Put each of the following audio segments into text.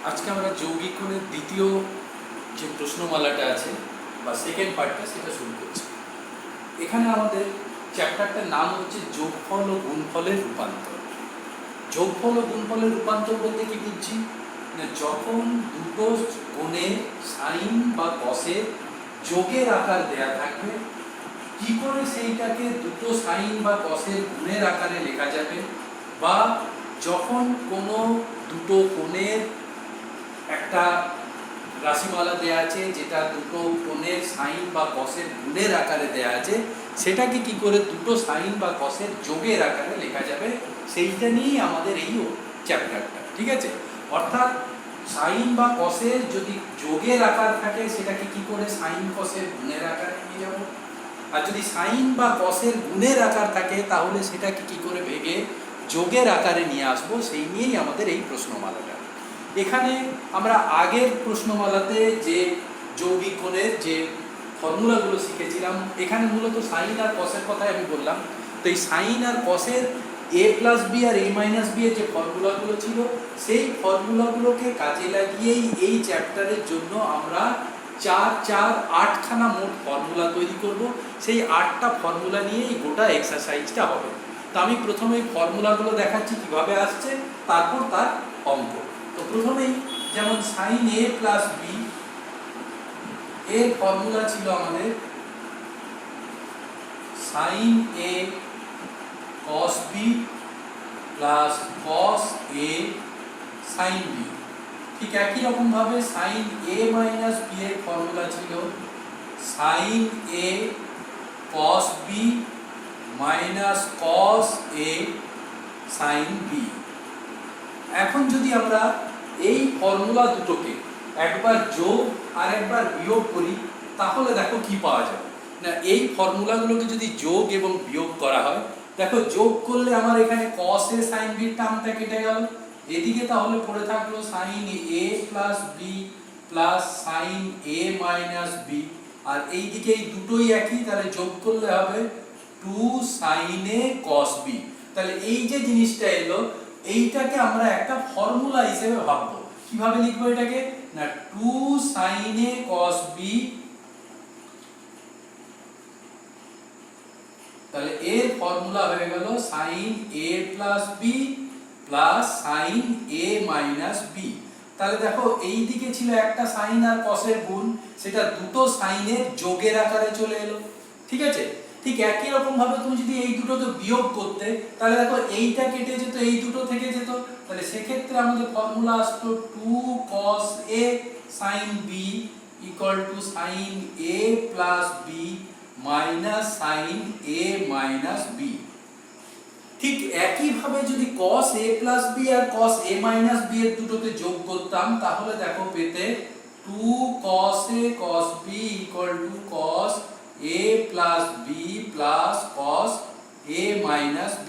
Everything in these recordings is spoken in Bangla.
আজকে আমরা যৌগিক কোণের দ্বিতীয় যে প্রশ্নমালাটা আছে বা সেকেন্ড পার্টটা সেটা শুরু করছি। এখানে আমাদের চ্যাপ্টারটার নাম হচ্ছে যোগফল ও গুণফলের রূপান্তর। যোগফল ও গুণফলের রূপান্তর বলতে কি বুঝছি না, যখন দুটো কোণের সাইন বা কসের যোগের আকার দেয়া থাকবে, কি করে সেইটাকে দুটো সাইন বা কসের গুণের আকারে লেখা যাবে, বা যখন কোনো দুটো কোণের একটা রাশিমালা দেয়া আছে যেটা দুটো কোণের সাইন বা কসের গুণের আকারে দেয়া আছে, সেটাকে কি করে দুটো সাইন বা কসের যোগের আকারে লেখা যাবে, সেইটা নিয়েই আমাদের এই চ্যাপ্টারটা। ঠিক আছে, অর্থাৎ সাইন বা কসের যদি যোগের আকার থাকে সেটাকে কি করে সাইন কসের গুণের আকারে নিয়ে যাব, আর যদি সাইন বা কসের গুণের আকার থাকে তাহলে সেটাকে কি করে ভেঙে যোগের আকারে নিয়ে আসবো, সেই নিয়েই আমাদের এই প্রশ্নমালাটা। এখানে আমরা আগের প্রশ্নমালাতে যে যৌগিক কোণের যে ফর্মুলাগুলো শিখেছিলাম, এখানে মূলত সাইন আর কসের কথাই আমি বললাম। তো এই সাইন আর কসের এ প্লাস বি আর এ মাইনাস বি এর যে ফর্মুলাগুলো ছিল, সেই ফর্মুলাগুলোকে কাজে লাগিয়েই এই চ্যাপ্টারের জন্য আমরা 8খানা মোট ফর্মুলা তৈরি করব। সেই 8টা ফর্মুলা নিয়েই গোটা এক্সারসাইজটা হবে। তো আমি প্রথমে ফর্মুলাগুলো দেখাচ্ছি কিভাবে আসছে, তারপর তার অঙ্ক। তো প্রথমেই যেমন সাইন এ প্লাস বি এর ফর্মুলা ছিল আমাদের সাইন এ কস বি প্লাস কস এ সাইন বি। ঠিক একই রকম ভাবে সাইন এ মাইনাস বি এর ফর্মুলা ছিল সাইন এ কস বি মাইনাস কস এ সাইন বি। এখন যদি আমরা এই ফর্মুলা দুটোকে একবার যোগ আর একবার বিয়োগ করি, তাহলে দেখো কি পাওয়া যাবে না। এই ফর্মুলাগুলোকে যদি যোগ এবং বিয়োগ করা হয়, দেখো যোগ করলে আমার এখানে cos a sin b টার্মটা কেটে গেল, এদিকে তাহলে পড়ে থাকলো sin a plus b plus sin a minus b, আর এইদিকে এই দুটোই একই, তাহলে যোগ করলে হবে 2 sin a cos b। তাহলে এই যে জিনিসটা এলো, এইটাকে আমরা একটা ফর্মুলা হিসেবে ভাববো। কিভাবে লিখবো এটাকে না, 2 sin a cos b, তাহলে এর ফর্মুলা হয়ে গেল sin a plus b plus sin a minus b। তাহলে দেখো এই দিকে ছিল একটা সাইন আর কসের গুণ, সেটা দুটো সাইনের যোগের আকারে চলে এলো। ঠিক আছে, ঠিক একই রকম ভাবে তুমি যদি এই দুটোকে বিয়োগ করতে, তাহলে দেখো এইটা কেটে যেত, এই দুটো থেকে যেত, তাহলে সেক্ষেত্রে আমাদের ফর্মুলা আসতো 2 cos a sin b equal to sin a plus b minus sin a minus b। ঠিক একই ভাবে যদি cos a প্লাস b আর cos a মাইনাস b এর দুটোকে যোগ করতাম, তাহলে দেখো পেতে 2 cos a cos b equal to cos a plus b plus cos a minus b।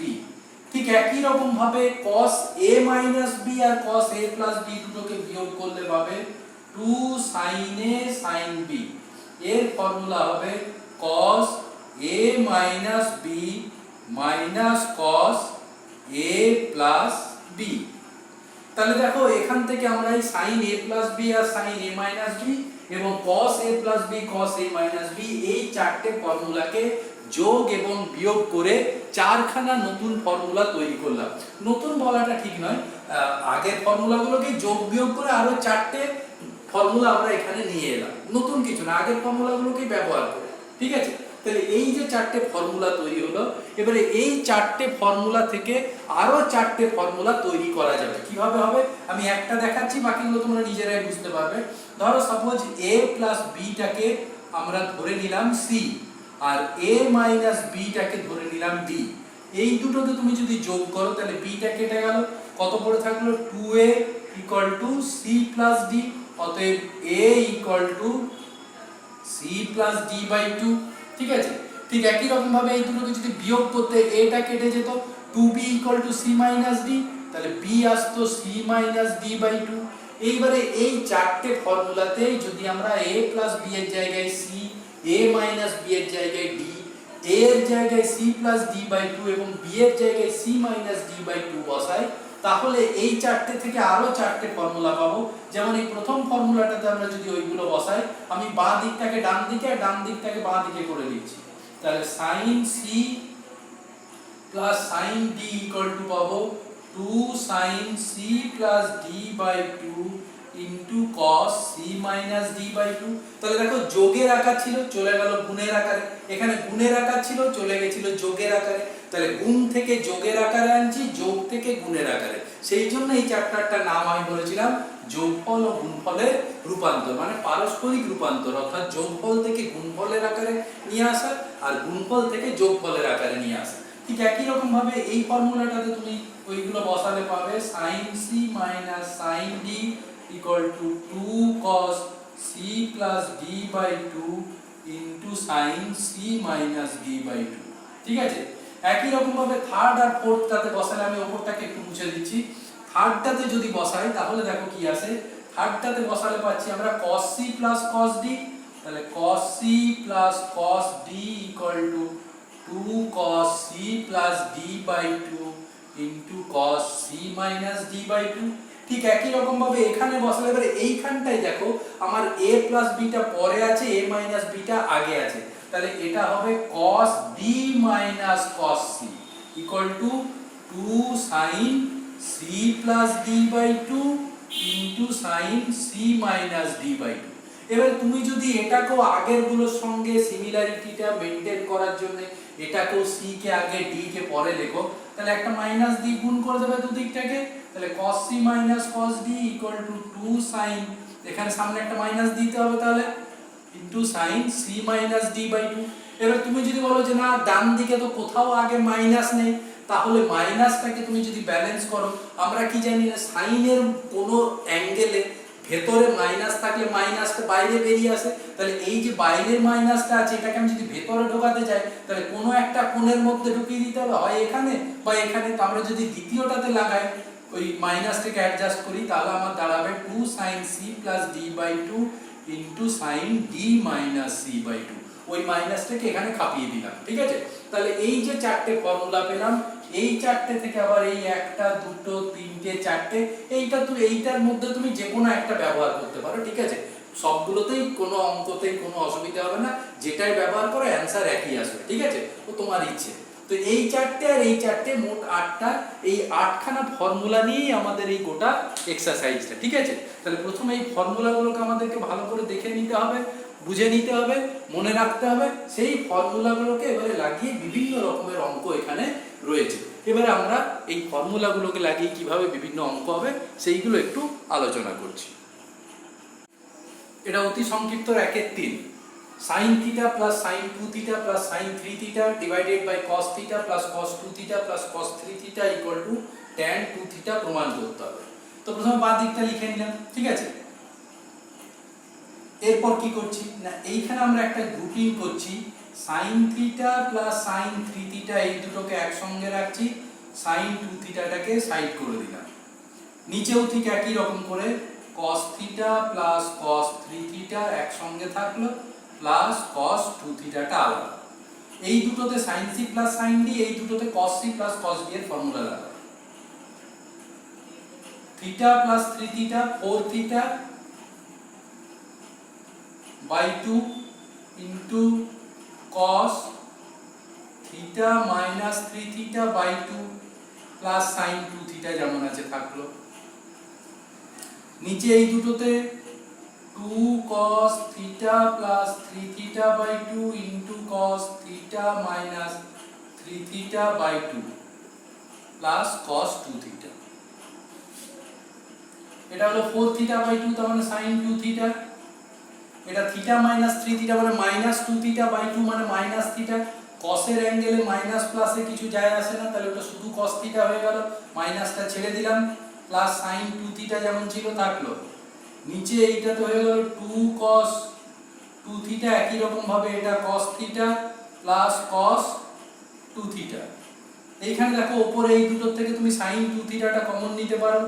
ঠিক একই রকম ভাবে cos a মাইনাস b আর cos a প্লাস b দুটোকে বিয়োগ করলে পাবে 2 sin a sin b। এর ফর্মুলা হবে cos a minus b minus cos a plus b। তাহলে দেখো এখান থেকে আমরা এই sin a প্লাস b আর sin a মাইনাস b এবং cos a plus b cos a minus b এই চারটে ফর্মুলাকে যোগ এবং বিয়োগ করে 4খানা নতুন ফর্মুলা তৈরি করলাম। নতুন বলাটা ঠিক নয়, আগের ফর্মুলাগুলোকে যোগ বিয়োগ করে আরো 4টে ফর্মুলা আমরা এখানে নিয়ে এলাম। নতুন কিছু না, আগের ফর্মুলাগুলোকে ব্যবহার করে। ঠিক আছে, তাহলে এই যে 4টে ফর্মুলা তৈরি হলো, এবারে এই 4টে ফর্মুলা থেকে আরো 4টে ফর্মুলা তৈরি করা যাবে। কিভাবে হবে আমি একটা দেখাচ্ছি, বাকিগুলো তোমরা নিজেরাই বুঝতে পারবে। ধরো সাপোজ a প্লাস b টাকে আমরা ধরে নিলাম c, আর a মাইনাস b টাকে ধরে নিলাম d। এই দুটোকে তুমি যদি যোগ করো, তাহলে b টা কেটে গেল, কত পড়ে থাকলো 2a equal to c plus d। অতএব a equal to c plus d by 2। ঠিক আছে, ঠিক একই রকম ভাবে এই দুটোকে যদি বিয়োগ করতে, a টা কেটে যেত, 2b equal to c minus d, তাহলে b আসতো c মাইনাস d বাই 2। এইবারে এই 4টে ফর্মুলাতেই যদি আমরা a প্লাস b এর জায়গায় c, a মাইনাস b এর জায়গায় d, a এর জায়গায় c প্লাস d বাই 2 এবং b এর জায়গায় c মাইনাস d বাই 2 বসাই, তাহলে এই চারটে থেকে আরো চারটে ফর্মুলা পাবো। যেমন এই প্রথম ফর্মুলাটাতে আমরা যদি ওইগুলো বসাই, আমি বাঁ দিকটাকে ডান দিকে আর ডান দিকটাকে বাঁ দিকে করে দিচ্ছি। তাহলে sin c plus sin d equal to পাবো 2 sin c plus d by 2 into cos c minus d by 2। তাহলে দেখো যোগের আকার ছিল চলে গেল গুণের আকারে, এখানে গুণের আকার ছিল চলে গেছিল যোগের আকারে। তাহলে গুণ থেকে যোগের আকারে আনছি, যোগ থেকে গুণের আকারে। সেই জন্য এই চ্যাপ্টারটার নাম আমি বলেছিলাম যোগফল ও গুণফলের রূপান্তর, মানে পারস্পরিক রূপান্তর, অর্থাৎ যোগফল থেকে গুণফলের আকারে নিয়ে আসা আর গুণফল থেকে যোগফলের আকারে নিয়ে আসা। ঠিক একই রকম ভাবে এই ফর্মুলাটাতে তুমি ওইগুলো বসালে পাবে sin c minus sin d equal to 2 cos c plus d by 2 into sin c minus d by 2। ঠিক আছে, একই রকম ভাবে থার্ড আর ফোর্থটাতে বসালে, আমি ওপরটাকে একটু মুছে দিচ্ছি, থার্ডটাতে যদি বসাই তাহলে দেখো কি আসে। থার্ডটাতে বসালে পাচ্ছি আমরা cos c plus cos d, তাহলে cos c plus cos d equal to 2 cos c plus d by 2 into cos c minus d by 2। ঠিক একই রকম ভাবে এখানে বসালে এবারে এইখানটাই দেখো আমার a plus b টা পরে আছে, a minus b টা আগে আছে, তাহলে এটা হবে cos b minus cos c equal to 2 sin c plus d by 2 into sin c minus d by 2। এবার তুমি যদি এটাকেও আগের গুলোর সঙ্গে সিমিলারিটিটা মেইনটেইন করার জন্য এটাকেও c কে আগে d কে পরে লেখো, তাহলে একটা মাইনাস দিয়ে গুণ করে দেবে দুদিকটাকে, তাহলে cos c minus cos d equal to 2 sin, এখানে সামনে একটা মাইনাস দিতে হবে তাহলে into sin c minus d by 2। এবার তুমি যদি বলো যে না ডান দিকে তো কোথাও আগে মাইনাস নেই, তাহলে মাইনাসটাকে তুমি যদি ব্যালেন্স করো, আমরা কি জানি না সাইনের কোনো অ্যাঙ্গেলে ভেতরে মাইনাস থাকলে মাইনাসটা বাইরে বেরিয়ে আসে, তাহলে এই যে বাইরের মাইনাসটা আছে এটাকে আমি যদি ভেতরে ঢোকাতে চাই তাহলে কোনো একটা কোণের মধ্যে ঢুকিয়ে দিতে হবে, হয় এখানে বা এখানে। তো আমরা যদি দ্বিতীয়টাতে লাগাই ওই মাইনাসটাকে অ্যাডজাস্ট করি তাহলে আমার দাঁড়াবে 2 sin c plus d by 2 into sin d minus c by 2। ওই মাইনাসটাকে এখানে খাপিয়ে দিলাম। ঠিক আছে, তাহলে এই যে চারটে ফর্মুলা পেলাম, এই চারটে থেকে আবার এই একটা দুটো তিনটে চারটে, এইটা তো এইটার মধ্যে তুমি যে কোনো একটা ব্যবহার করতে পারো। ঠিক আছে, সবগুলোতেই কোনো অঙ্কতেই কোনো অসুবিধা হবে না, যেটাই ব্যবহার করো অ্যান্সার একই আসবে। ঠিক আছে, ও তোমার ইচ্ছে। তো এই চারটে আর এই চারটে মোট 8টা, এই 8খানা ফর্মুলা নিয়েই আমাদের এই গোটা এক্সারসাইজটা। ঠিক আছে, তাহলে প্রথমে এই ফর্মুলাগুলোকে আমাদেরকে ভালো করে দেখে নিতে হবে, বুঝে নিতে হবে, মনে রাখতে হবে। সেই ফর্মুলাগুলোকে এবারে লাগিয়ে বিভিন্ন রকমের অঙ্ক এখানে রয়েছে। এবারে আমরা এই ফর্মুলাগুলোকে লাগিয়ে কিভাবে বিভিন্ন অঙ্ক হবে সেইগুলো একটু আলোচনা করছি। এটা অতি সংক্ষিপ্ত 1/3 sin theta plus sin 2 theta plus sin 3 theta divided by cos theta plus cos 2 theta plus cos 3 theta equal to tan 2 theta প্রমাণ করতে হবে। তো প্রথমে বাঁ দিকটা লিখে নিলাম। ঠিক আছে, এরপর কি করছি না এইখানে আমরা একটা গ্রুপিং করছি, sin theta plus sin 3 theta এই দুটোকে একসঙ্গে রাখছি, sin 2 thetaটাকে সাইড করে দিলাম। নিচেও ঠিক একই রকম করে cos theta plus cos 3 theta একসঙ্গে থাকলো প্লাস cos 2 থিটাটা আলাদা। এই দুটোতে sin c plus sin d, এই দুটোতে cos c plus cos d এর ফর্মুলা লাগাও। theta plus 3 theta 4 theta by 2 into cos theta minus 3 theta by 2 plus sin 2 theta যেমন আছে থাকলো। নিচে এই দুটোতে 2 cos theta plus 3 theta by 2 into cos theta minus 3 theta by 2 plus cos 2 theta। এটা হলো 4 theta by 2, তার মানে sin 2 theta। এটা theta minus 3 theta মানে minus 2 theta by 2 মানে minus theta। cos এর অ্যাঙ্গেলে মাইনাস প্লাসে কিছু যায় আসে না, তাহলে ওটা শুধু cos theta হয়ে গেল, মাইনাসটা ছেড়ে দিলাম, প্লাস sin 2 theta যেমন ছিল থাকলো। নিচে এইটা তো হয়ে গেল 2 cos 2 theta, একই রকম ভাবে এটা cos theta plus cos 2 theta। এইখানে দেখো উপরে এই দুটোর থেকে তুমি sin 2 theta টা কমন নিতে পারো,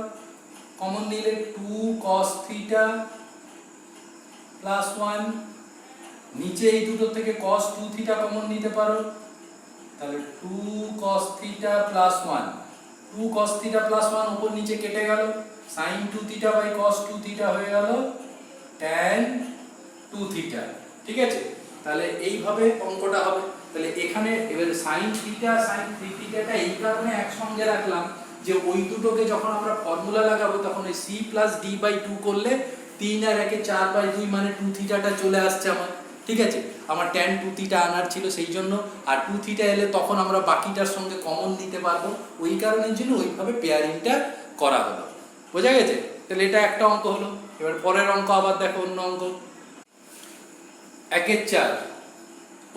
কমন নিলে 2 cos theta প্লাস 1, নিচে এই দুটোর থেকে cos 2 theta কমন নিতে পারো, তাহলে 2 cos theta plus 1। 2 cos theta plus 1 উপর নিচে কেটে গেল, sin 2 থিটা বাই cos 2 থিটা হয়ে গেল tan 2 থিটা। ঠিক আছে, তাহলে এইভাবে অঙ্কটা হবে। তাহলে এখানে এবারে sin থিটা sin 3 থিটাটা এই কারণে একসঙ্গে রাখলাম যে ওই দুটোকে যখন আমরা ফর্মুলা লাগাবো তখন এই c + d/2 করলে 3 আর 1 এ 4/2 মানে 2 থিটাটা চলে আসছে আমার। ঠিক আছে, আমার tan 2 থিটা আনার ছিল সেই জন্য, আর 2 থিটা এলে তখন আমরা বাকিটার সঙ্গে কমন নিতে পারবো, ওই কারণের জন্য ওইভাবে পেয়ারিংটা করা হলো। বোঝা গেছে? তাহলে এটা একটা অঙ্ক হলো। এবার পরের অঙ্ক আবার দেখো, অন্য অঙ্ক 1/4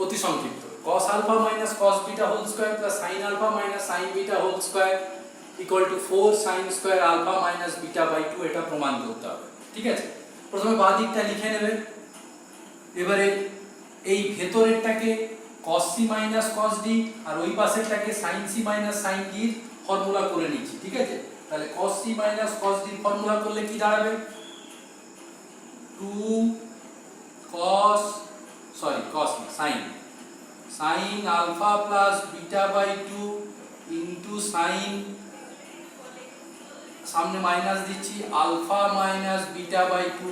অতি সংক্ষিপ্ত cos alpha minus cos beta whole square plus sin alpha minus sin beta whole square equal to 4 sin square alpha minus beta by 2 এটা প্রমাণ করতে হবে। ঠিক আছে, প্রথমে বাঁ দিকটা লিখে নেবে। এবারে এই ভেতরেরটাকে cos c minus cos d আর ওই পাশেরটাকে sin c minus sin d এর ফর্মুলা করে নিচ্ছি। ঠিক আছে, তাহলে cos c minus cos d এর ফর্মুলা করলে কি দাঁড়াবে? 2 cos sin alpha plus beta by 2 into sin, সামনে মাইনাস দিচ্ছি, alpha minus beta by 2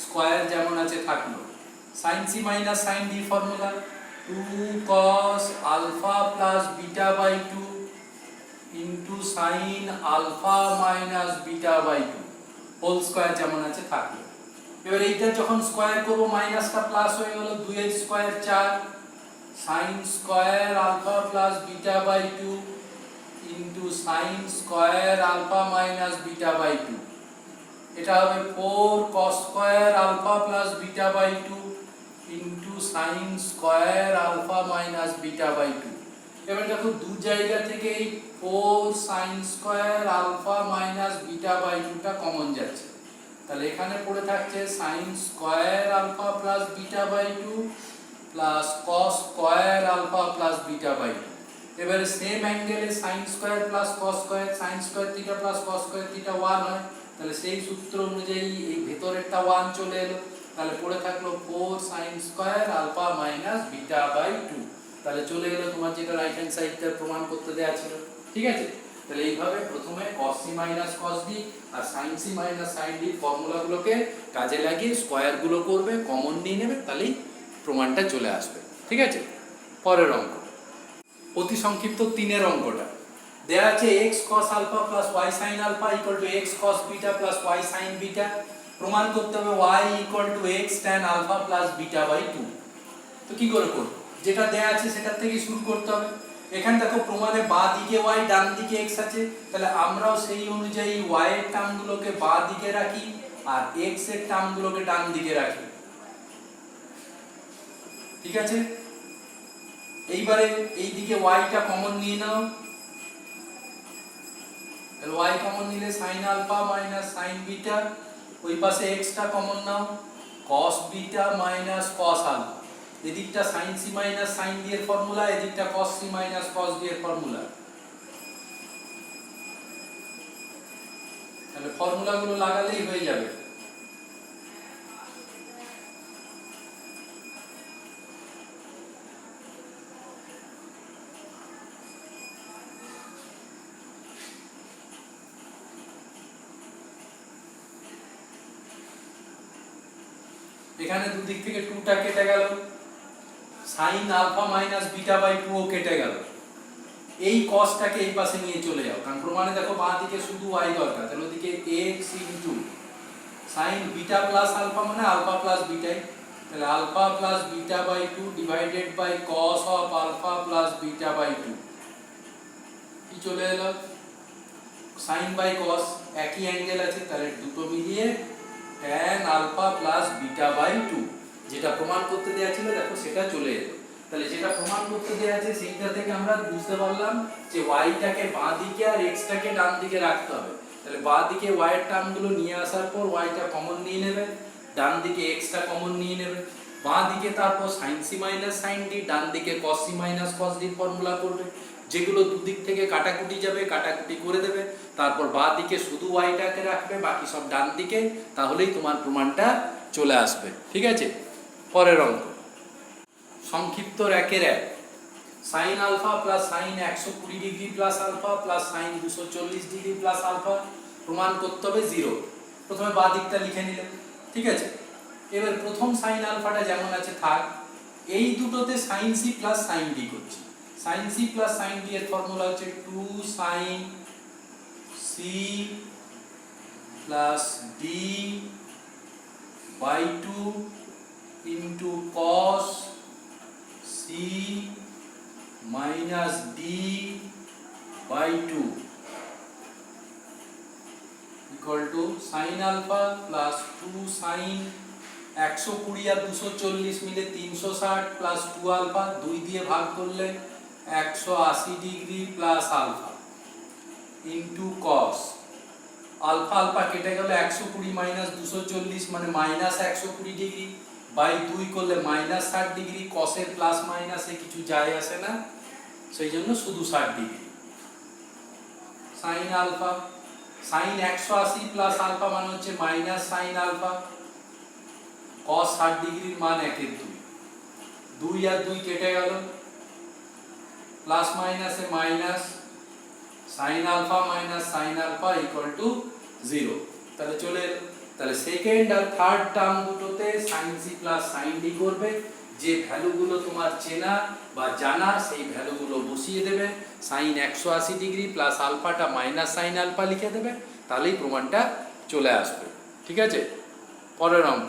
square যেমন আছে থাকলো, sin c minus sin d formula 2 cos alpha plus beta by 2 into sin alpha minus beta by 2 whole square যেমন আছে থাকলো। এবার এইটা যখন স্কয়ার করব মাইনাসটা প্লাস হয়ে গেল, 2 square 4 sin square alpha plus beta by 2 into sin square alpha minus beta by 2, এটা হবে 4 cos square alpha plus beta by 2 into sin square alpha minus beta by 2। এবার দেখো দু জায়গা থেকে এই 4 sin square alpha minus beta by 2 টা কমন যাচ্ছে, তাহলে এখানে পড়ে থাকছে sin square alpha plus beta by 2 plus cos square alpha plus beta by 2। এবারে সেম অ্যাঙ্গেলে sin square plus cos square, sin square theta plus cos square theta 1 হয়, তাহলে সেই সূত্র অনুযায়ী এই ভেতরেরটা 1 চলে এলো, তাহলে পড়ে থাকলো 4 sin square alpha minus beta by 2। তাহলে চলে গেল তোমার যেটা রাইট হ্যান্ড সাইডটা প্রমাণ করতে দেয়া ছিল। ঠিক আছে, তাহলে এইভাবে প্রথমে cos c minus cos d আর sin c minus sin d ফর্মুলাগুলোকে কাজে লাগিয়ে স্কয়ারগুলো করবে, কমন নিয়ে নেবে, তাহলেই প্রমাণটা চলে আসবে। ঠিক আছে, পরের অঙ্ক অতি সংক্ষিপ্ত 3 এর অঙ্কটা দেয়া আছে x cos alpha plus y sin alpha equal to x cos beta plus y sin beta, প্রমাণ করতে হবে y equal to x tan alpha plus beta by 2। তো কি করে করব? যেটা দেয়া আছে সেটার থেকে শুরু করতে হবে। এখানে দেখো প্রমাণে বাঁ দিকে y ডান দিকে x আছে, তাহলে আমরাও সেই অনুযায়ী y এর টার্মগুলোকে বাঁ দিকে রাখি আর x এর টার্মগুলোকে ডান দিকে রাখি। ঠিক আছে, এইবারে এই দিকে y টা কমন নিয়ে নাও, তাহলে y কমন নিলে sin alpha minus sin beta, ওই পাশে x টা কমন নাও cos beta minus cos alpha, এদিকটা sin c minus sin d এর ফর্মুলা, এদিকটা cos c minus cos d এর ফর্মুলা। তাহলে ফর্মুলাগুলো লাগালেই হয়ে যাবে। এখানে দুদিক থেকে 2 টা কেটে গেল, sin alpha minus beta by 2 ও কেটে গেল। এই cosটাকে এই পাশে নিয়ে চলে যাও, কারণ প্রমাণে দেখো বাঁ দিকে শুধু y দরকার, তাহলে ওদিকে x into sin beta plus alpha মানে alpha plus beta, তাহলে alpha plus beta by 2 divided by cos of alpha plus beta by 2 কি চলে এলো, sin by cos একই অ্যাঙ্গেল আছে, তাহলে দুটো মিলিয়ে tan alpha plus beta by 2, যেটা প্রমাণ করতে দেয়া ছিল দেখো সেটা চলে এলো। তাহলে যেটা প্রমাণ করতে দেয়া আছে সেইটা থেকে আমরা বুঝতে পারলাম যে y টাকে বাঁ দিকে আর x টাকে ডান দিকে রাখতে হবে। তাহলে বাঁ দিকে y এর টার্মগুলো নিয়ে আসার পর y টা কমন নিয়ে নেবে, ডান দিকে x টা কমন নিয়ে নেবে, বাঁ দিকে তারপর sin c minus sin d, ডান দিকে cos c minus cos d formula করবে, যেগুলো দুদিক থেকে কাটাকুটি যাবে কাটাকুটি করে দেবে, তারপর বাঁ দিকে শুধু y টাকে রাখবে, বাকি সব ডান দিকে, তাহলেই তোমার প্রমাণটা চলে আসবে। ঠিক আছে, পরের অঙ্ক সংক্ষিপ্ত 1 এর 1 sine alpha plus sine 120 degree plus alpha plus sine 240 degree plus alpha প্রমাণ করতে হবে 0। প্রথমে বাঁ দিকটা লিখে নিলেন, ঠিক আছে। এবার প্রথম সাইন আলফাটা যেমন আছে থাক, এই দুটোতে sine C plus sine d করছি। Sine C plus sine d এর ফর্মুলা হচ্ছে 2 sine C plus d by 2 into cos c minus d by 2 equal to sine alpha plus 2 sine 120 আর 240 মিলে 360 প্লাস 2 আলফা 2 দিয়ে ভাগ করলে 180 degree plus alpha into cos alpha alpha কেটে গেল 120 মাইনাস 240 মানে মাইনাস 120 ডিগ্রি বাই 2 করলে মাইনাস 60 ডিগ্রি। কসের প্লাস মাইনাসে কিছু যায় আসে না, সেই জন্য শুধু 60 degree. Sine alpha sine 180 plus alpha মানে হচ্ছে মাইনাস সাইন আলফা, cos 60 ডিগ্রির মান 1 এর 2, 2 আর 2 কেটে গেল, প্লাস মাইনাসে minus sine alpha minus sine alpha equal to 0। তাহলে চলে এলো। তাহলে সেকেন্ড আর থার্ড টার্ম দুটোতে sine C plus sine D করবে, যে ভ্যালুগুলো তোমার চেনা বা জানা সেই ভ্যালুগুলো বসিয়ে দেবে। সাইন 180 ডিগ্রি প্লাস আলফাটা মাইনাস সাইন আলফা লিখে দেবে, তাহলেই প্রমাণটা চলে আসবে, ঠিক আছে। পরের অঙ্ক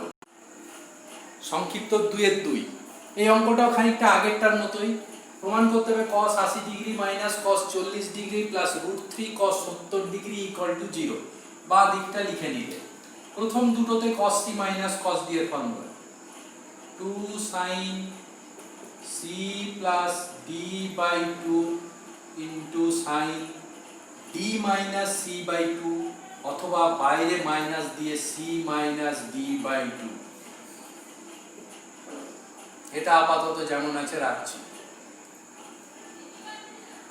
সংক্ষিপ্ত 2 এর 2। এই অঙ্কটাও খানিকটা আগেরটার মতোই। প্রমাণ করতে হবে cos 80 degree minus cos 40 degree plus √3 cos 70 degree equal to 0। বা দিকটা লিখে নিলে প্রথম দুটোতে cos c minus cos d এর formula 2 sin c plus d by 2 into sin d minus c by 2, অথবা বাইরে মাইনাস দিয়ে c মাইনাস d বাই 2। এটা আপাতত যেমন আছে রাখছি।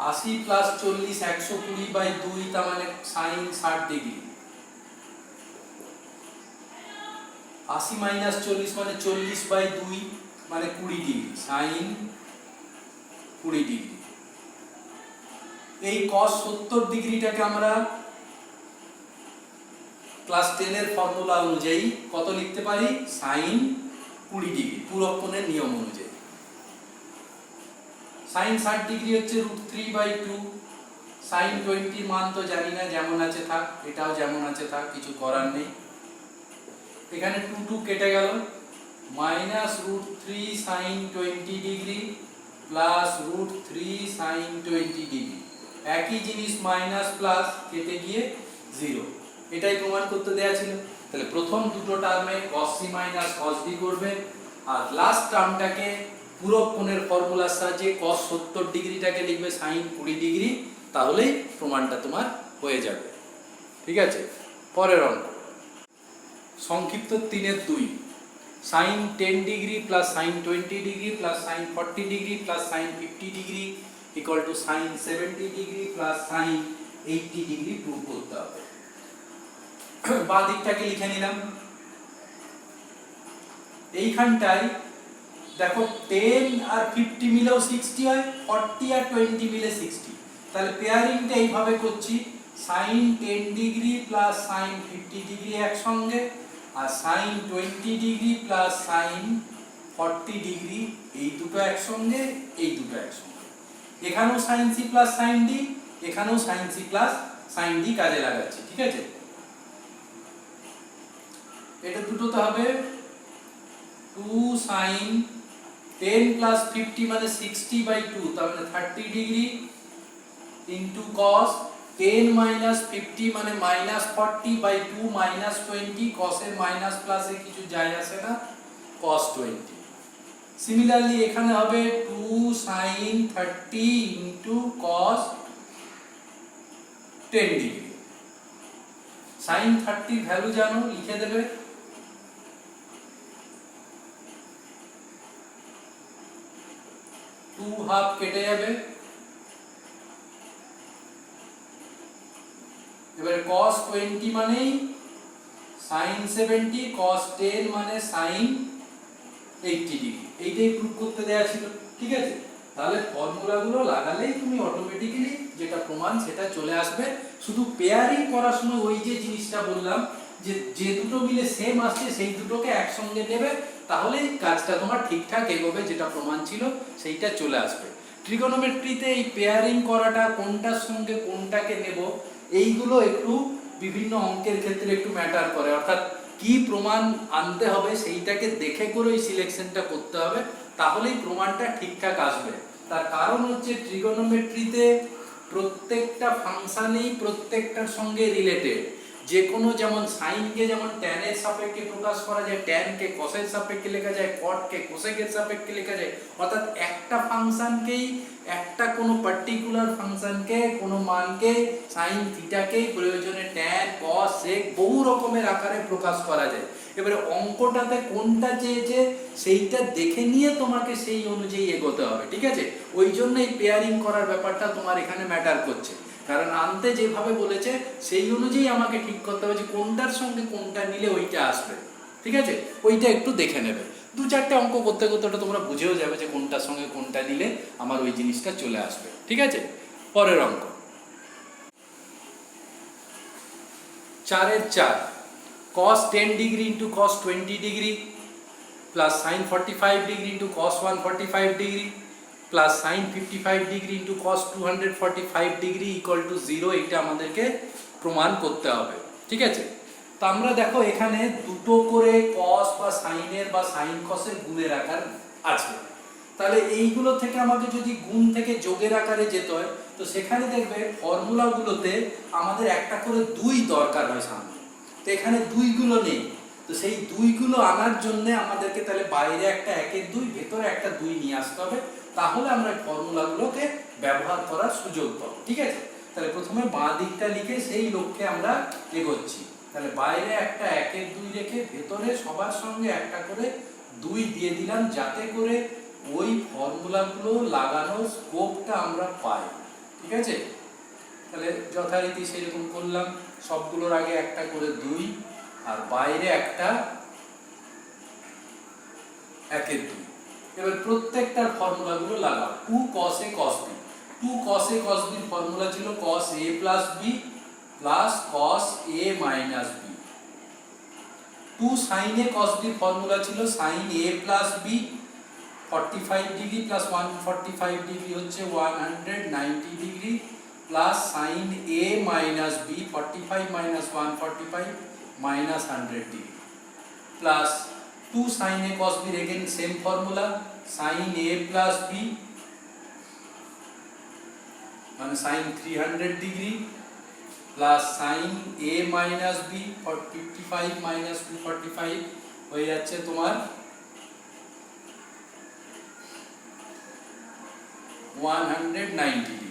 80 প্লাস 40 120 বাই 2 তার মানে সাইন 60 ডিগ্রি। 80 মাইনাস 40 মানে 40 বাই 2 মানে 20 ডিগ্রি, সাইন 20 ডিগ্রি। এই cos 70 ডিগ্রিটাকে আমরা ক্লাস 10 এর ফর্মুলা অনুযায়ী কত লিখতে পারি? সাইন 20 ডিগ্রি, পূরক কোণের নিয়ম অনুযায়ী। সাইন 60 ডিগ্রি হচ্ছে √3 বাই 2। সাইন 20 মান তো জানি না, যেমন আছে থাক, এটাও যেমন আছে থাক, কিছু করার নেই। এখানে 2 2 কেটে গেল, minus √3 sine 20 degree plus √3 sine 20 degree. একই জিনিস মাইনাস প্লাস কেটে গিয়ে 0। এটাই প্রমাণ করতে দেয়া ছিল। তাহলে প্রথম দুটো টার্মে cos c minus cos d করবে, আর লাস্ট টার্মটাকে পূরক কোণের ফর্মুলার সাহায্যে cos 70 ডিগ্রিটাকে লিখবে sin 20 ডিগ্রি, তাহলেই প্রমাণটা তোমার হয়ে যাবে, ঠিক আছে। পরের অঙ্ক সংক্ষিপ্ত 3 এর 2। sin 10 degree plus sin 20 degree plus sin 40 degree plus sin 50 degree equal to sin 70 degree plus sin 80 degree prove করতে হবে। বাঁ দিকটাকে লিখে নিলাম। এইখানটায় দেখো 10 আর 50 মিলেও 60 হয়, 40 আর 20 মিলে 60। তাহলে পেয়ারিংটা এইভাবে করছি, sin 10 degree plus sin 50 degree একসঙ্গে, আর sin 20 degree plus sin 40 degree এই দুটো একসঙ্গে, এই দুটো একসঙ্গে। এখানেও sin c plus sin d, এখানেও sin c plus sin d কাজে লাগাচ্ছি, ঠিক আছে। এটা দুটোতে হবে 2 sin 10 প্লাস 50 মানে 60 বাই 2, তার মানে 30 ডিগ্রি ইন্টু cos 10 মাইনাস 50 মানে মাইনাস 40 বাই 2 মাইনাস 20। cos এর মাইনাস প্লাসে কিছু যায় আসে না, cos 20। সিমিলারলি এখানে হবে 2 sin 30 into cos 10 degree. sin 30 value জানো, লিখে দেবে। টু হাফ কেটে যাবে। এবারে cos 20 মানেই sin 70, cos 10 মানে sin 80 ডিগ্রি। এইটাই প্রুভ করতে দেয়া ছিল, ঠিক আছে। তাহলে ফর্মুলাগুলো লাগালেই তুমি অটোমেটিক্যালি যেটা প্রমাণ সেটা চলে আসবে। শুধু পেয়ারিং করার সময় ওই যে জিনিসটা বললাম যে যে দুটো মিলে সেম আসছে সেই দুটোকে একসঙ্গে নেবে, তাহলেই কাজটা তোমার ঠিকঠাক এগোবে, যেটা প্রমাণ ছিল সেইটা চলে আসবে। ট্রিগোনোমেট্রিতে এই পেয়ারিং করাটা, কোনটার সঙ্গে কোনটাকে নেব, এইগুলো একটু বিভিন্ন অঙ্কের ক্ষেত্রে একটু ম্যাটার করে। অর্থাৎ কি প্রমাণ আনতে হবে সেইটাকে দেখে করে ওই সিলেকশনটা করতে হবে, তাহলেই প্রমাণটা ঠিকঠাক আসবে। তার কারণ হচ্ছে ট্রিগোনোমেট্রিতে প্রত্যেকটা ফাংশনই প্রত্যেকটার সঙ্গে রিলেটেড। যে কোনো, যেমন সাইনকে যেমন ট্যানের সাপেক্ষে প্রকাশ করা যায়, ট্যানকে কসের সাপেক্ষে লেখা যায়, কটকে কোসেকের সাপেক্ষে লেখা যায়। অর্থাৎ একটা ফাংশনকেই, একটা কোনো পার্টিকুলার ফাংশনকে, কোনো মানকে, সাইন থিটাকেই প্রয়োজনে ট্যান, কস, সেক বহু রকমের আকারে প্রকাশ করা যায়। এবারে অঙ্কটাতে কোনটা চেয়েছে সেইটা দেখে নিয়ে তোমাকে সেই অনুযায়ী এগোতে হবে, ঠিক আছে? ওই জন্য এই পেয়ারিং করার ব্যাপারটা তোমার এখানে ম্যাটার করছে। কারণ আনতে যেভাবে বলেছে সেই অনুযায়ী আমাকে ঠিক করতে হবে যে কোনটার সঙ্গে কোনটা নিলে ওইটা আসবে, ঠিক আছে? ওইটা একটু দেখে নেবে। দু চারটে অঙ্ক করতে করতে ওটা তোমরা বুঝেও যাবে যে কোনটার সঙ্গে কোনটা নিলে আমার ওই জিনিসটা চলে আসবে, ঠিক আছে? পরের অঙ্ক 4/4 cos 10 degree into cos 20 degree plus sin 45 degree into cos 145 degree plus sin 55 degree into cos 245 degree equal to 0, এটা আমাদেরকে প্রমাণ করতে হবে, ঠিক আছে? তো আমরা দেখো এখানে দুটো করে cos বা সাইনের বা sin cos এর গুণের আকার আছে। তাহলে এইগুলো থেকে আমাকে যদি গুণ থেকে যোগের আকারে যেতে হয়, তো সেখানে দেখবে ফর্মুলাগুলোতে আমাদের একটা করে 2 দরকার হয় সামনে। তো এখানে 2 গুলো নেই, তো সেই 2 গুলো আনার জন্য আমাদেরকে তাহলে বাইরে একটা 1-এর 2, ভেতরে একটা 2 নিয়ে আসতে হবে, তাহলে আমরা ফর্মুলাগুলোকে ব্যবহার করার সুযোগ পাবো, ঠিক আছে? তাহলে প্রথমে বাঁ দিকটা লিখে সেই লক্ষ্যে আমরা এগোচ্ছি। তাহলে বাইরে একটা 1-এর 2 রেখে ভেতরে সবার সঙ্গে একটা করে 2 দিয়ে দিলাম, যাতে করে ওই ফর্মুলাগুলো লাগানোর স্কোপটা আমরা পাই, ঠিক আছে? তাহলে যথারীতি সেরকম করলাম, সবগুলোর আগে একটা করে 2 আর বাইরে একটা 1-এর 2। এবার প্রত্যেকটার ফর্মুলাগুলো লাগাও। 2 cos a cos b, 2 cos a cos b এর ফর্মুলা ছিল cos a plus b plus cos a minus b। 2 sin a cos b এর ফর্মুলা ছিল sin a plus b, 45 degree plus 145 degree হচ্ছে 190 degree plus sin a minus b, 45 minus 145 minus 100 degree plus 2 sin a cos b again same formula sin a plus b মানে sin 300 degree plus sin a minus b, 55 minus 245 হয়ে যাচ্ছে তোমার 190 ডিগ্রি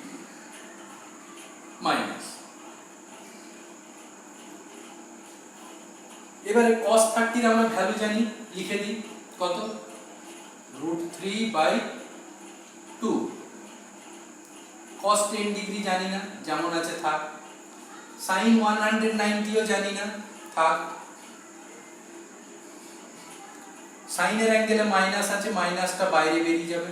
মাইনাস। এবারে cos 30 এর আমরা ভ্যালু জানি, লিখে দিই কত, √3/2। cos 10 ডিগ্রি জানি না, যেমন আছে থাক। sin 190 ও জানি না, থাক। sin এর অ্যাঙ্গেলে মাইনাস আছে, মাইনাসটা বাইরে বেরিয়ে যাবে।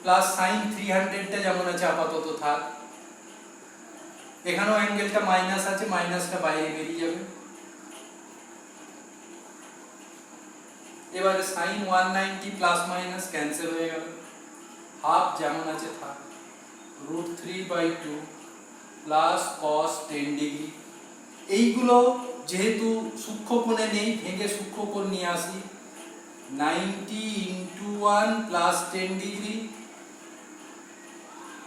প্লাস sin 300 টা যেমন আছে আপাতত থাক। এখানেও অ্যাঙ্গেলটা মাইনাস আছে, মাইনাসটা বাইরে বেরিয়ে যাবে। এবারে sin 190 প্লাস মাইনাস ক্যান্সেল হয়ে গেল, হাফ যেমন আছে থাক। √3/2 প্লাস cos 10 ডিগ্রি। এইগুলো যেহেতু সূক্ষ্মকোণে নেই, ভেঙে সূক্ষ্মকোণ নিয়ে আসি। 90 × 1 প্লাস 10 ডিগ্রি,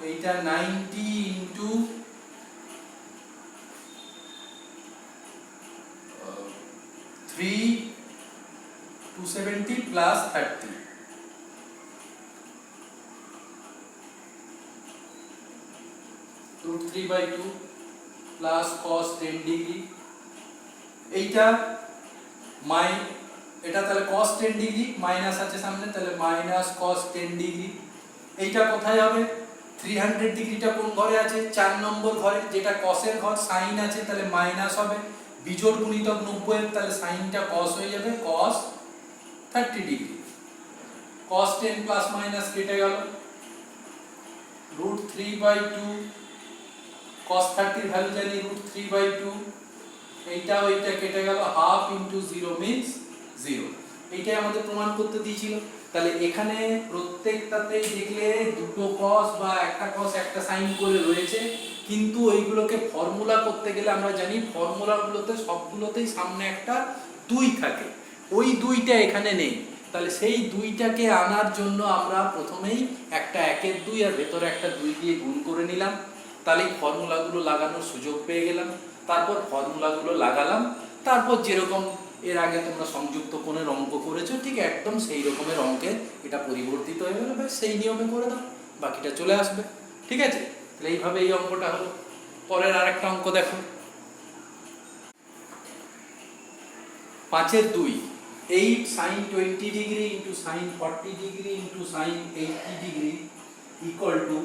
এইটা 90 × 3 270 প্লাস 30, √3/2 প্লাস cos 10 ডিগ্রি। এইটা এটা তাহলে cos 10 ডিগ্রি, মাইনাস আছে সামনে, তাহলে মাইনাস cos 10 ডিগ্রি। এইটা কোথায় হবে, 300 ডিগ্রিটা কোন ঘরে আছে, 4 নম্বর ঘরে, যেটা cos এর ঘর। sin আছে তাহলে মাইনাস হবে, বিজোড় গুণিতক 90 এর, তাহলে সাইনটা cos হয়ে যাবে, cos 30 degree. cos 10 plus minus কেটে গেল, √3/2 cos 30 এর ভ্যালু জানি √3/2, এইটাও এইটা কেটে গেল, হাফ ইনটু 0 মিন্স 0। এইটাই আমাদের প্রমাণ করতে দিয়েছিল। তাহলে এখানে প্রত্যেকটাতেই দেখলে দুটো cos বা একটা cos একটা sin করে রয়েছে, কিন্তু ওইগুলোকে ফর্মুলা করতে গেলে আমরা জানি ফর্মুলাগুলোতে সবগুলোতেই সামনে একটা 2 থাকে, ওই 2টা এখানে নেই। তাহলে সেই 2টাকে আনার জন্য আমরা প্রথমেই একটা 1-এর 2 আর ভেতরে একটা 2 দিয়ে গুণ করে নিলাম, তাহলে ফর্মুলাগুলো লাগানোর সুযোগ পেয়ে গেলাম। তারপর ফর্মুলাগুলো লাগালাম, তারপর যেরকম এর আগে তোমরা সংযুক্ত কোণের অঙ্ক করেছো ঠিক একদম সেই রকমের অঙ্কে এটা পরিবর্তিত হয়ে গেল, সেই নিয়মে করে দাও, বাকিটা চলে আসবে। ঠিক আছে, তাহলে এইভাবে এই অঙ্কটা হলো। পরের আরেকটা অঙ্ক দেখো, 5-এর 2, 8 sin 20 degree into sin 40 degree into sin 80 degree equal two,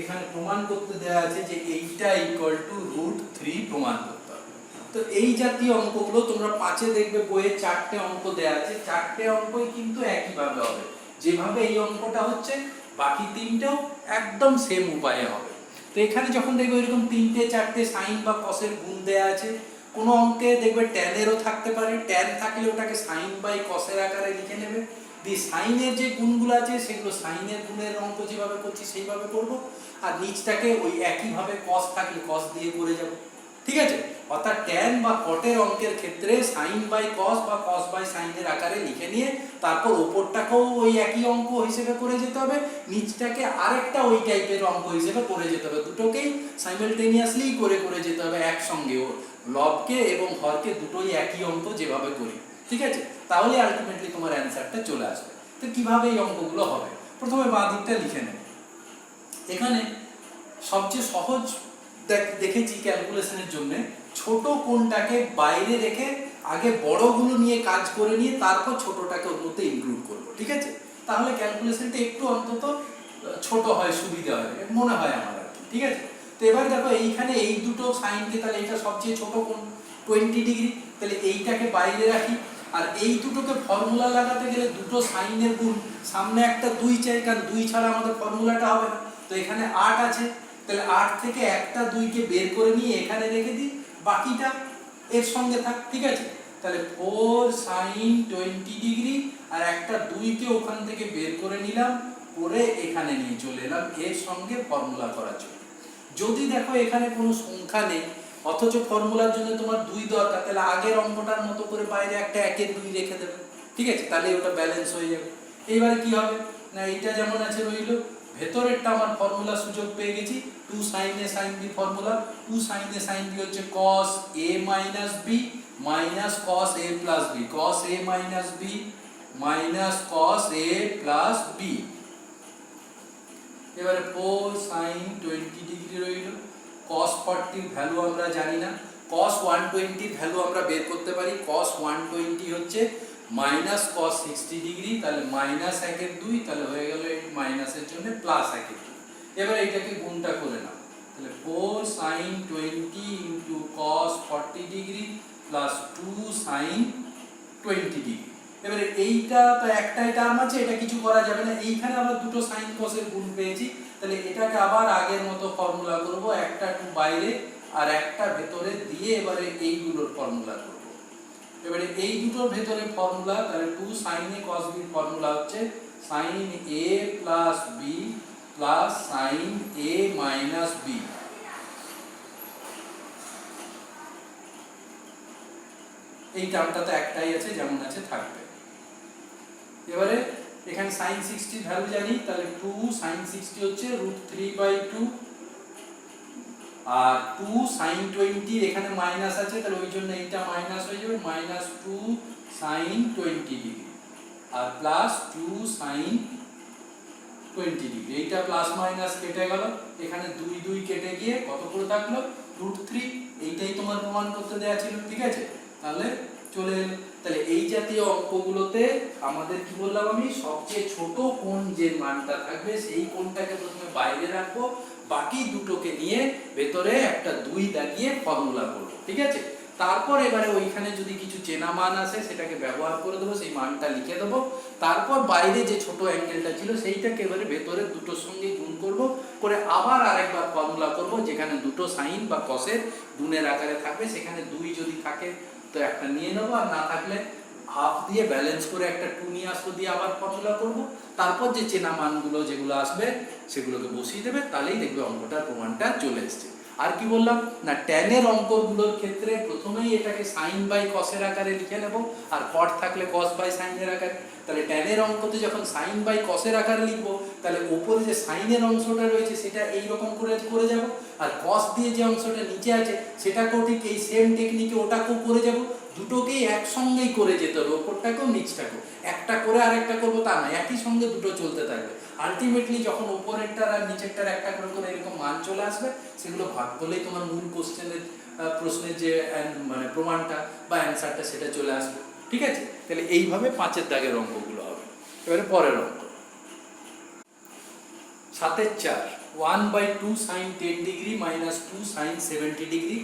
এখানে প্রমাণ করতে দেওয়া আছে যে এইটা ইকুয়াল টু √3 প্রমাণ করতে হবে। তো এই জাতীয় অঙ্কগুলো তোমরা 5-এ দেখবে বইয়ে 4টে অঙ্ক দেওয়া আছে, 4টে অঙ্কই কিন্তু একইভাবে হবে, যেভাবে এই অঙ্কটা হচ্ছে বাকি 3টেও একদম সেম উপায়ে হবে। তো এখানে যখন দেখবে এরকম 3টে 4টে সাইন বা কসের গুণ দেওয়া আছে, কোনো অঙ্কে দেখবে ট্যানেরও থাকতে পারে, ট্যান থাকলে ওটাকে সাইন বাই কসের আকারে লিখে নেবে, দিয়ে সাইনের যে গুণগুলো আছে সেগুলো সাইনের গুণের অঙ্ক যেভাবে করছি সেইভাবে করব, আর নিচটাকে ওই একইভাবে কস থাকলে কস দিয়ে করে যাব। ঠিক আছে, অর্থাৎ ট্যান বা কটের অঙ্কের ক্ষেত্রে সাইন বাই কস বা কস বাই সাইনের আকারে লিখে নিয়ে তারপর ওপরটাকেও ওই একই অঙ্ক হিসেবে করে যেতে হবে, নিচটাকে আরেকটা ওই টাইপের অঙ্ক হিসেবে করে যেতে হবে, দুটোকেই সাইমালটেনিয়াসলি করে করে যেতে হবে একসঙ্গে, ও লবকে এবং হরকে দুটোই একই অঙ্ক যেভাবে করি। ঠিক আছে, তাহলে আলটিমেটলি তোমার অ্যান্সারটা চলে আসবে। তো কিভাবে এই অঙ্কগুলো হবে, প্রথমে বাঁ দিকটা লিখে নেবে। এখানে সবচেয়ে সহজ দেখেছি ক্যালকুলেশনের জন্য, ছোট কোণটাকে বাইরে রেখে আগে বড়গুলো নিয়ে কাজ করে নিয়ে তারপর ছোটটাকে ওর মধ্যে ইনক্লুড করবো। ঠিক আছে, তাহলে ক্যালকুলেশনটা একটু অন্তত ছোট হয়, সুবিধা হয় মনে হয় আমার আর কি। ঠিক আছে, তো এবার দেখো এইখানে এই দুটো সাইনকে, তাহলে এটা সবচেয়ে ছোট কোণ 20 ডিগ্রি, তাহলে এইটাকে বাইরে রাখি, আর এই দুটোকে ফর্মুলা লাগাতে গেলে দুটো সাইনের গুণ, সামনে একটা 2 চাই, কারণ 2 ছাড়া আমাদের ফর্মুলাটা হবে না। তো এখানে 8 আছে, তাহলে 8 থেকে একটা 2কে বের করে নিয়ে এখানে রেখে দিই, বাকিটা এর সঙ্গে থাক। ঠিক আছে, তাহলে 4 sin 20 ডিগ্রি আর একটা 2কে ওখান থেকে বের করে নিলাম, করে এখানে নিয়ে চলে এলাম এর সঙ্গে ফর্মুলা করার জন্য। যদি দেখো এখানে কোনো সংখ্যা নেই অথচ ফর্মুলার জন্য তোমার 2 দরকার, তাহলে আগের অঙ্কটার মতো করে বাইরে একটা 1-এর 2 রেখে দেবে। ঠিক আছে, তাহলে ওটা ব্যালেন্স হয়ে যাবে। এইবারে কি হবে না, এইটা যেমন আছে রইলো, ভেতরেরটা আমার ফর্মুলা সুযোগ পেয়ে গেছি, 2 sin a sin b formula, 2 sin a sin b হচ্ছে cos a minus b minus cos a plus b, cos a minus b minus cos a plus b। এবারে 4 sin 20 ডিগ্রি রইল, cos 40 ভ্যালু আমরা জানি না, cos 120 ভ্যালু আমরা বের করতে পারি, cos 120 হচ্ছে মাইনাস cos 60 ডিগ্রি, তাহলে মাইনাস 1-এর 2, তাহলে হয়ে গেল এই মাইনাসের জন্য প্লাস 1-এর 2। এবার এটাকে গুণটা করে নাও, তাহলে 4 sin 20 into cos 40 degree plus 2 sin 20 degree. এবারে এইটা তো একটাই টার্ম আছে, এটা কিছু করা যাবে না, এইখানে আবার দুটো sin cos এর গুণ পেয়েছি, তাহলে এটাকে আবার আগের মতো ফর্মুলা করব, একটা 2 বাইরে আর একটা ভেতরে দিয়ে এবারে এইগুলোর ফর্মুলা করব। এবারে এই দুটোর ভেতরে ফর্মুলা, তাহলে 2 sin a cos b formula হচ্ছে sin a plus b plus sin a minus b। এই টার্মটা তো একটাই আছে, যেমন আছে থাকবে। এবারে এখানে sin 60 ভ্যালু জানি, তাহলে 2 sin 60 হচ্ছে √3/2 আর 2 sin 20 এখানে মাইনাস আছে, তাহলে ওই জন্য এইটা মাইনাস হয়ে যাবে, মাইনাস 2 sin 20 ডিগ্রি আর প্লাস 2 sin 20 ডিগ্রি। এইটা প্লাস মাইনাস কেটে গেল, এখানে 2 2 কেটে গিয়ে কত করে থাকলো √3, এইটাই তোমার প্রমাণ করতে দেয়া ছিল। ঠিক আছে, তাহলে চলে এলো। তাহলে এই জাতীয় অঙ্কগুলোতে আমাদের কি বললাম আমি, সবচেয়ে ছোট কোণ যে মানটা থাকবে সেই কোণটাকে প্রথমে বাইরে রাখবো, বাকি দুটোকে নিয়ে ভেতরে একটা 2 দাগিয়ে ফর্মুলা করব। ঠিক আছে, তারপর এবারে ওইখানে যদি কিছু চেনা মান আসে সেটাকে ব্যবহার করে দেবো, সেই মানটা লিখে দেবো। তারপর বাইরে যে ছোট অ্যাঙ্গেলটা ছিল সেইটাকে এবারে ভেতরে দুটোর সঙ্গে গুণ করব, করে আবার আরেকবার ফর্মুলা করব যেখানে দুটো সাইন বা কসের গুণের আকারে থাকবে। সেখানে 2 যদি থাকে তো একটা নিয়ে নেবো, আর না থাকলে হাফ দিয়ে ব্যালেন্স করে একটা 2 নিয়ে আসবো, দিয়ে আবার ফর্মুলা করব। তারপর যে চেনা মানগুলো যেগুলো আসবে সেগুলোকে বসিয়ে দেবে, তাহলেই দেখবে অঙ্কটার প্রমাণটা চলে এসছে। আর কি বললাম না, ট্যানের অঙ্কগুলোর ক্ষেত্রে প্রথমেই এটাকে সাইন বাই কসের আকারে লিখে নেব, আর কট থাকলে কস বাই সাইনের আকারে। তাহলে ট্যানের অঙ্কতে যখন সাইন বাই কসের আকারে লিখবো, তাহলে ওপরে যে সাইনের অংশটা রয়েছে সেটা এইরকম করে যাব, আর কস দিয়ে যে অংশটা নিচে আছে সেটাকেও ঠিক এই সেম টেকনিকে ওটাকেও করে যাব। দুটোকেই একসঙ্গেই করে যেতে হবে, ওপরটাকেও নিচটাকেও। একটা করে আরেকটা করবো তা না, একই সঙ্গে দুটো চলতে থাকবে। আলটিমেটলি যখন ওপরেরটার আর নিচেরটার একটা করে করে এরকম মান চলে আসবে, সেগুলো ভাগ করলেই তোমার মূল প্রশ্নের যে মানে প্রমাণটা বা অ্যান্সারটা সেটা চলে আসবে। ঠিক আছে, তাহলে এইভাবে 5 দাগের অঙ্কগুলো হবে। এবারে পরের অঙ্ক 7-4, 1/2 sin 10 degree minus 2 sin 70 degree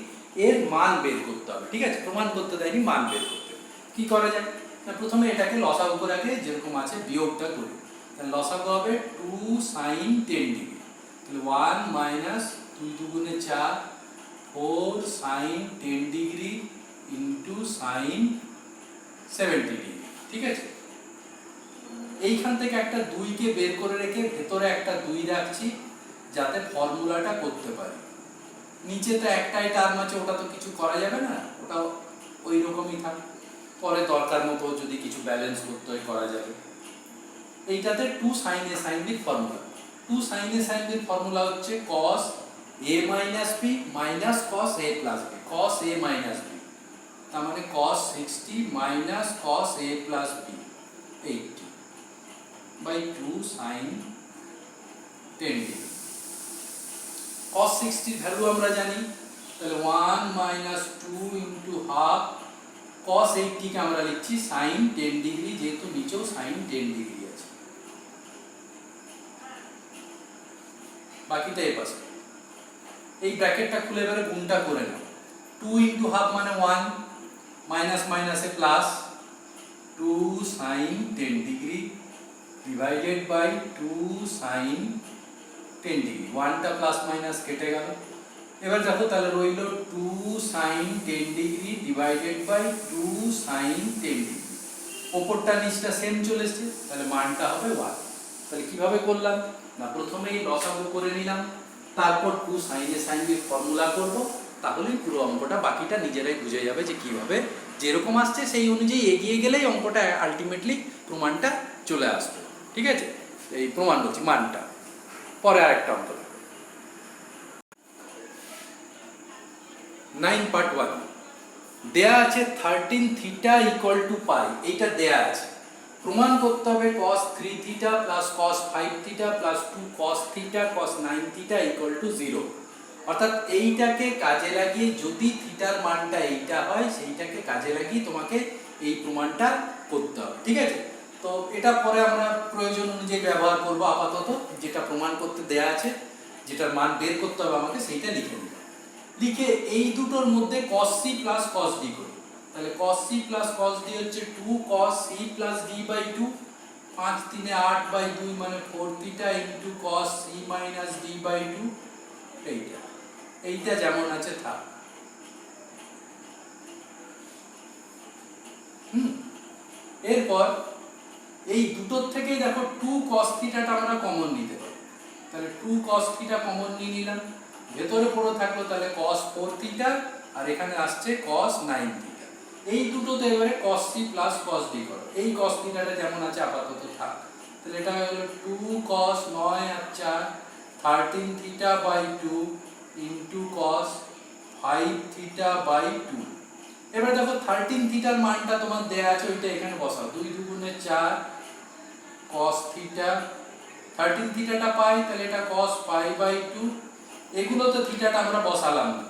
এর মান বের করতে হবে। ঠিক আছে, প্রমাণ করতে দেয়নি, মান বের করতে। কি করা যায় না, প্রথমে এটাকে লসাগু করে আগে যেরকম আছে বিয়োগটা করি। তাহলে লসাগু হবে 2 sin 10 ডিগ্রি, তাহলে 1 মাইনাস 2 দুগুণে 4 4 sin 10 degree into sin 70 degree. ঠিক আছে, এইখান থেকে একটা 2 কে বের করে রেখে ভেতরে একটা 2 রাখছি যাতে ফর্মুলাটা করতে পারি। নিচে তো একটাই টার্ম আছে, ওটা তো কিছু করা যাবে না, ওটা ওই রকমই থাক, পরে দরকার মতো যদি কিছু ব্যালেন্স করতে হয় করা যাবে। এইটাতে 2 sin a sin b formula. 2 sin a sin b formula হচ্ছে cos a minus b minus cos a plus b, cos a minus b, তার মানে cos 60 minus cos a plus b 80 by 2 sin 10 degree. cos 60 value আমরা জানি, তাহলে 1 minus 2 into half cos 80 কে আমরা লিখছি sin 10 ডিগ্রি, যেহেতু নিচেও sin 10 ডিগ্রি আছে। বাকিটা এই পাশে, এই ব্র্যাকেটটা খুলে এবারে গুণটা করে নাও। 2 into half মানে 1, মাইনাস মাইনাসে plus 2 sin 10 degree divided by 2 sin 10 degree. 1টা প্লাস মাইনাস কেটে গেল। এবার দেখো তাহলে রইল 2 sin 10 degree divided by 2 sin 10 degree. ওপরটা নিচটা সেম চলে এসেছে, তাহলে মানটা হবে 1। তাহলে কিভাবে করলাম না, প্রথমেই লসাগু করে নিলাম, তারপর 2 sin a sin b formula করব, তাহলেই পুরো অঙ্কটা বাকিটা নিজেরাই বুঝে যাবে যে কিভাবে, যেরকম আসছে সেই অনুযায়ী এগিয়ে গেলেই অঙ্কটা আলটিমেটলি প্রমাণটা চলে আসবে। ঠিক আছে, এই প্রমাণ বলছি মানটা। পরে আরেকটা অঙ্ক 9.1 দেয়া আছে 13 থিটা ইকুয়াল টু পাই, এইটা দেয়া আছে। প্রমাণ করতে হবে cos 3 theta plus cos 5 theta plus 2 cos থিটা cos 9 থিটা ইকুয়াল টু 0। অর্থাৎ এইটাকে কাজে লাগিয়ে যদি থিটার মানটা এইটা হয়, সেইটাকে কাজে লাগিয়ে তোমাকে এই প্রমাণটা করতে হবে। ঠিক আছে, তো এটা পরে আমরা প্রয়োজন অনুযায়ী ব্যবহার করব। আপাতত যেটা প্রমাণ করতে দেয়া আছে, যেটার মান বের করতে হবে আমাকে, সেইটা লিখে নিই। লিখে এই দুটোর মধ্যে cos c plus cos d করি। তাহলে cos c plus cos d হচ্ছে 2 cos c plus d by 2, 5 3 8 by 2 মানে 4 theta into cos c minus d by 2। এইটা যেমন আছে থাক। এরপর এই দুটোর থেকেই দেখো 2 cos থিটাটা আমরা কমন নিতে পারি। তাহলে 2 cos থিটা কমন নিয়ে নিলাম, ভেতরে পড়ে থাকলো তাহলে cos 4 থিটা, আর এখানে আসছে cos 9 থিটা। এই দুটোতে এবারে cos c plus cos d করো। এই cos থিটাটা যেমন আছে আপাতত থাক। তাহলে এটা হলো 2 cos 9 আর 4 13 থিটা বাই 2 ইনটু cos 5 থিটা বাই 2। এবারে দেখো 13 থিটার মানটা তোমার দেয়া আছে, ওইটা এখানে বসাও। 2 দুগুণে 4 cos থিটা, 13 থিটাটা পাই, তাহলে এটা cos পাই বাই 2। এগুলোতে থিটাটা আমরা বসালাম না,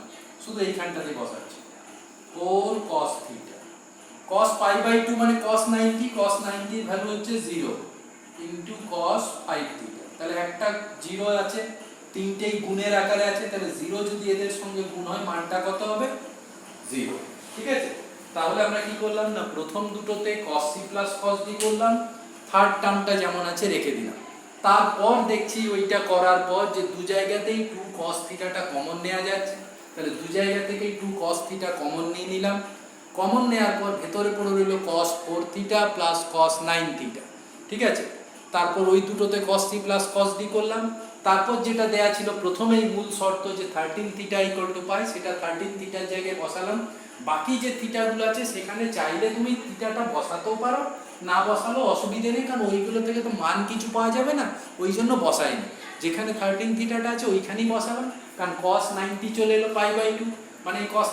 শুধু এইখানটাতে বসাচ্ছি 4 cos থিটা। cos পাই বাই 2 মানে cos 90, cos 90 এর ভ্যালু হচ্ছে 0 ইনটু cos 5 থিটা। তাহলে একটা 0 আছে, তিনটেই গুণের আকারে আছে, তাহলে 0 যদি এদের সঙ্গে গুণ হয় মানটা কত হবে 0। ঠিক আছে, তাহলে আমরা কি করলাম না প্রথম দুটোতে cos c plus cos d করলাম, থার্ড টার্মটা যেমন আছে রেখে দিলাম। তারপর দেখছি ওইটা করার পর যে দু জায়গাতেই 2 cos থিটাটা কমন নেওয়া যাচ্ছে, তাহলে দু জায়গা থেকেই 2 cos থিটা কমন নিয়ে নিলাম। কমন নেওয়ার পর ভেতরে পড়ে রইল cos 4 theta plus cos 9 theta, ঠিক আছে। তারপর ওই দুটোতে cos c plus cos d করলাম। তারপর যেটা দেয়া ছিল প্রথমেই মূল শর্ত যে 13 থিটা ইকুয়াল টু পাই, সেটা 13 থিটার জায়গায় বসালাম। বাকি যে থিটাগুলো আছে সেখানে চাইলে তুমি থিটাটা বসাতেও পারো, না বসালেও অসুবিধে নেই, কারণ ওইগুলো থেকে তো মান কিছু পাওয়া যাবে না, ওই জন্য বসাইনি। যেখানে 13 থিটাটা আছে ওইখানেই বসালাম, কারণ cos 90 চলে এলো পাই বাই 2, মানে cos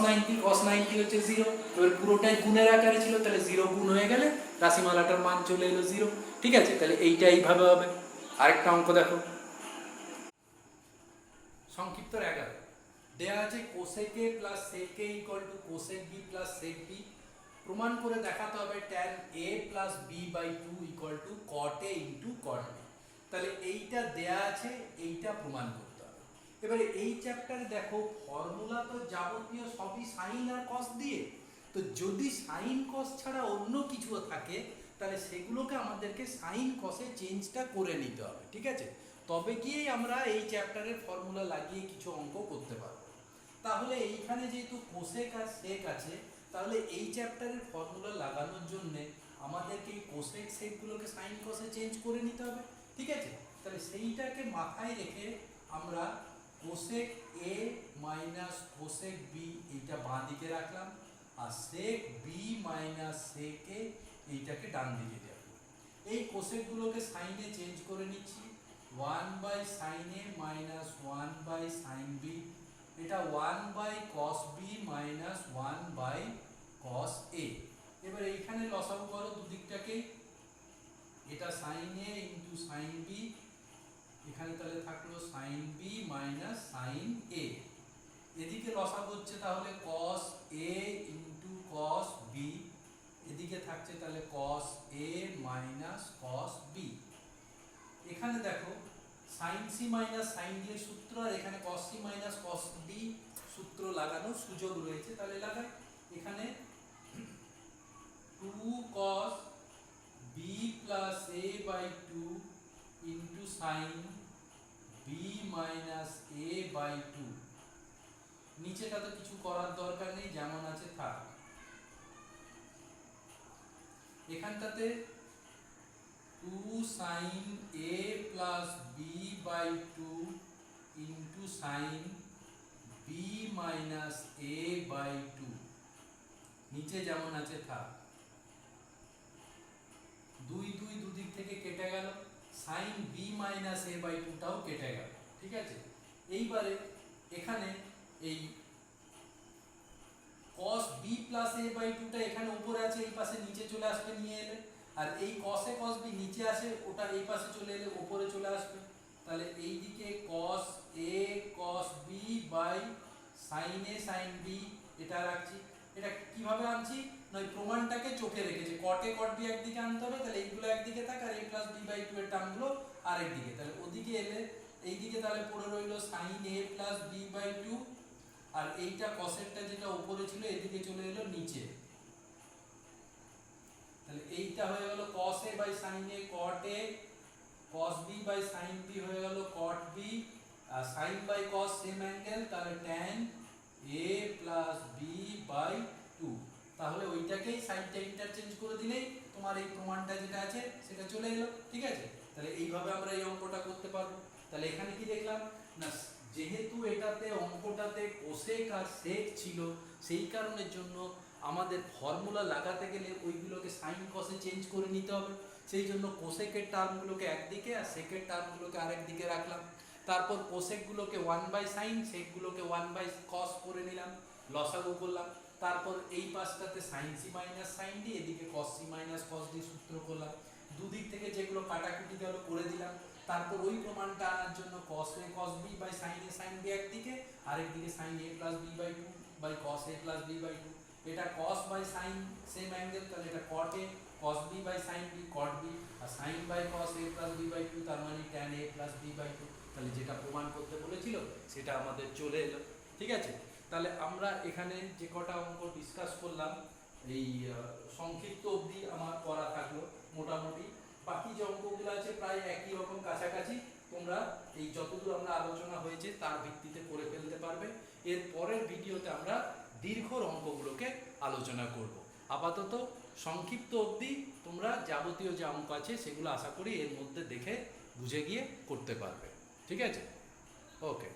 90 হচ্ছে 0। এবার পুরোটাই গুণের আকারে ছিল, তাহলে 0 গুণ হয়ে গেলে রাশিমালাটার মান চলে এলো 0, ঠিক আছে। তাহলে এইটা এইভাবে হবে। আরেকটা অঙ্ক দেখো, সংক্ষিপ্ত 11 দেয়া আছে cosec a plus sec a equal to cosec b plus sec b, প্রমাণ করে দেখাতে হবে tan a plus b by 2 equal to cot a into cot b। তাহলে এইটা দেয়া আছে, এইটা প্রমাণ করতে হবে। এবারে এই চ্যাপ্টারে দেখো ফর্মুলা তো যাবতীয় সবই সাইন আর কস দিয়ে, তো যদি সাইন কস ছাড়া অন্য কিছু থাকে তাহলে সেগুলোকে আমাদেরকে সাইন কসে চেঞ্জটা করে নিতে হবে, ঠিক আছে। তবে গিয়েই আমরা এই চ্যাপ্টারের ফর্মুলা লাগিয়ে কিছু অঙ্ক করতে পারবো। তাহলে এইখানে যেহেতু কোসেক আর সেক আছে, তাহলে এই চ্যাপ্টারের ফর্মুলা লাগানোর জন্য আমাদেরকে এই কোসেক সেকগুলোকে সাইন কসে চেঞ্জ করে নিতে হবে, ঠিক আছে। তাহলে সেইটাকে মাথায় রেখে আমরা cosec A minus cosec B এইটা বাঁ দিকে রাখলাম, আর সেক বি মাইনাস সেক এ এইটাকে ডান দিকে রাখলাম। এই কোসেকগুলোকে সাইনে চেঞ্জ করে নিচ্ছি, 1 by sine A minus 1 by sine B, এটা 1 by cos b minus 1 by cos a। এবার এইখানে লসাগু করো দুদিকটাকে, এটা sin a into sin b, এখানে তাহলে থাকলো sin b minus sin a। এদিকে লসাগু হচ্ছে তাহলে cos a into cos b, এদিকে থাকছে তাহলে cos a minus cos b। এখানে দেখো sin c minus sin d এর সূত্র, আর এখানে cos c minus cos d সূত্র লাগানোর সুযোগ রয়েছে, তাহলে লাগাই। এখানে 2 cos b plus a by 2 into sin b minus a by 2, নিচেটা তো কিছু করার দরকার নেই, যেমন আছে থাক। এখানটাতে 2 sin a plus b by 2 into sin b minus a by 2, নিচে যেমন আছে থাক। 2 2 দুদিক থেকে কেটে গেল, sin b minus a by 2 টাও কেটে গেল, ঠিক আছে। এইবারে এখানে এই cos b plus a by 2 টা এখানে উপরে আছে, এই পাশে নিচে চলে আসবে নিয়ে এলে, আর এই cos a cos b নিচে আসে, ওটা এই পাশে চলে এলে উপরে চলে আসবে। তাহলে এই দিকে cos a cos b by sin a sin b এটা রাখছি। এটা কিভাবে আনছি না, ওই প্রমাণটাকে চোখে রেখেছি, cot a cot b একদিকে আনতে হবে, তাহলে এইগুলো একদিকে থাক, আর a plus b by 2 এর টার্মগুলো আরেকদিকে। তাহলে ওদিকে এলে এইদিকে তাহলে পড়ে রইল sin a plus b by 2, আর এইটা cosেরটা যেটা উপরে ছিল এদিকে চলে এলো নিচে, তাহলে এইটা হয়ে গেল cos a by sin a cot a, cos b by sin b হয়ে গেল cot b, আর sin by cos same angle, তাহলে tan a plus b by 2। তাহলে ওইটাকেই সাইডটা ইন্টারচেঞ্জ করে দিলেই তোমার এই প্রমাণটা যেটা আছে সেটা চলে এলো, ঠিক আছে। তাহলে এইভাবে আমরা এই অঙ্কটা করতে পারবো। তাহলে এখানে কি দেখলাম না, যেহেতু এটাতে অঙ্কটাতে কোসেক আর সেক ছিল, সেই কারণের জন্য আমাদের ফর্মুলা লাগাতে গেলে ওইগুলোকে সাইন কসে চেঞ্জ করে নিতে হবে। সেই জন্য কোসেকের টার্মগুলোকে একদিকে আর সেকের টার্মগুলোকে আরেক দিকে রাখলাম। তারপর কোসেকগুলোকে 1 বাই সাইন, সেকগুলোকে 1 বাই কস করে নিলাম, লসাগু করলাম। তারপর এই পাশটাতে sine c minus sine d, এদিকে cos c minus cos d সূত্র করলাম। দুদিক থেকে যেগুলো কাটাকুটি গেল করে দিলাম। তারপর ওই প্রমাণটা আনার জন্য cos a cos b by sin a sin b একদিকে, আরেকদিকে sin a plus b by 2 by cos a plus b by 2। এটা cos by sin same angle, তাহলে এটা cot a cos b by sin b cot b, আর sin by cos a plus b by 2 তার মানে tan a plus b by 2। তাহলে যেটা প্রমাণ করতে বলেছিল সেটা আমাদের চলে এলো, ঠিক আছে। তাহলে আমরা এখানে যে কটা অঙ্ক ডিসকাস করলাম এই সংক্ষিপ্ত অবধি আমার করা থাকলো মোটামুটি। বাকি যে অঙ্কগুলো আছে প্রায় একই রকম কাছাকাছি, তোমরা এই যতদূর আমরা আলোচনা হয়েছে তার ভিত্তিতে করে ফেলতে পারবে। এর পরের ভিডিওতে আমরা দীর্ঘ অঙ্কগুলোকে আলোচনা করব। আপাতত সংক্ষিপ্ত অবধি তোমরা যাবতীয় যে অঙ্ক আছে সেগুলো আশা করি এর মধ্যে দেখে বুঝে গিয়ে করতে পারবে। ঠিক আছে, ওকে।